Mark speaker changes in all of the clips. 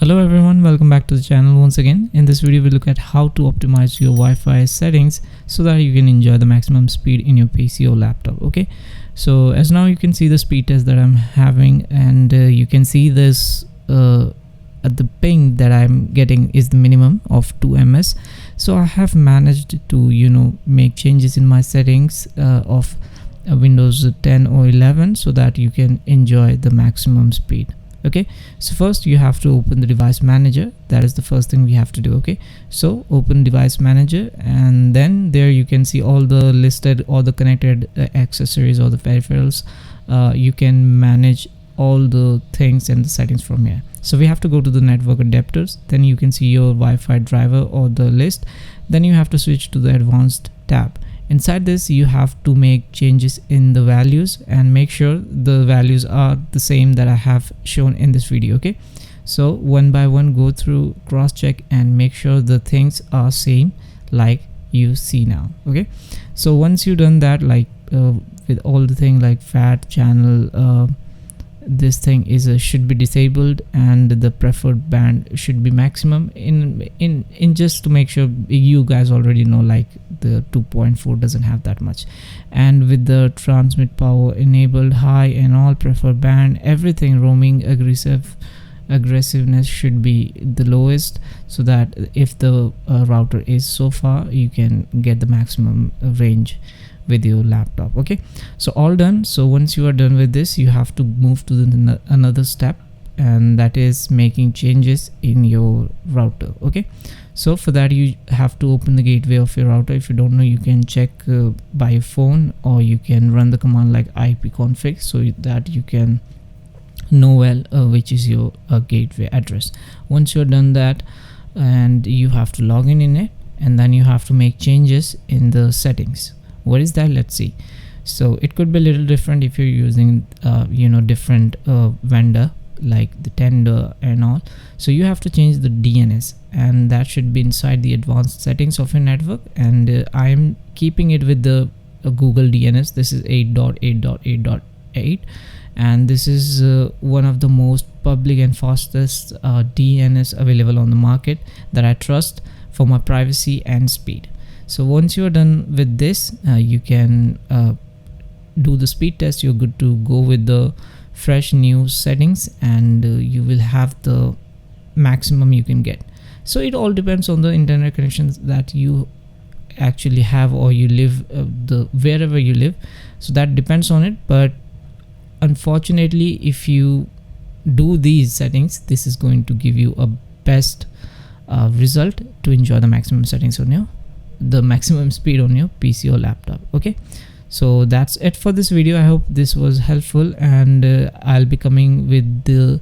Speaker 1: Hello everyone, welcome back to the channel once again. In this video we look at how to optimize your Wi-Fi settings so that you can enjoy the maximum speed in your PC or laptop. Okay, so as now you can see the speed test that I'm having, and you can see this at the ping that I'm getting is the minimum of 2 ms. So I have managed to make changes in my settings of Windows 10 or 11 so that you can enjoy the maximum speed. Okay, so first you have to open the device manager. That is the first thing we have to do. Okay, so open device manager, and then there you can see all the listed or the connected accessories or the peripherals. You can manage all the things and the settings from here. So we have to go to the network adapters, then you can see your Wi-Fi driver or the list. Then you have to switch to the advanced tab. Inside this you have to make changes in the values and make sure the values are the same that I have shown in this video. Okay, so one by one go through, cross check and make sure the things are same like you see now. Okay, so once you've done that, like with all the thing like FAT channel, this thing is should be disabled, and the preferred band should be maximum in just to make sure. You guys already know like the 2.4 doesn't have that much, and with the transmit power enabled high and all preferred band, everything roaming aggressiveness should be the lowest, so that if the router is so far you can get the maximum range with your laptop. Okay, so all done. So once you are done with this, you have to move to another step, and that is making changes in your router. Okay, so for that you have to open the gateway of your router. If you don't know, you can check by your phone, or you can run the command like ipconfig, so that you can know well which is your gateway address. Once you're done that, and you have to log in it, and then you have to make changes in the settings. What is that? Let's see. So it could be a little different if you're using different vendor like the tender and all. So you have to change the DNS, and that should be inside the advanced settings of your network, and I am keeping it with the Google DNS. This is 8.8.8.8, and this is one of the most public and fastest DNS available on the market that I trust for my privacy and speed. So once you're done with this, you can do the speed test. You're good to go with the fresh new settings, and you will have the maximum you can get. So it all depends on the internet connections that you actually have, or you live wherever you live. So that depends on it, but unfortunately if you do these settings, this is going to give you a best result to enjoy the maximum settings on the maximum speed on your PC or laptop. Okay, so that's it for this video. I hope this was helpful, and I'll be coming with the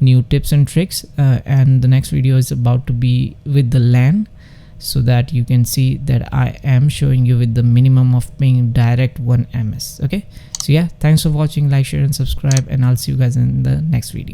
Speaker 1: new tips and tricks, and the next video is about to be with the LAN, so that you can see that I am showing you with the minimum of ping direct 1 ms. Okay, so yeah, thanks for watching. Like, share and subscribe, and I'll see you guys in the next video.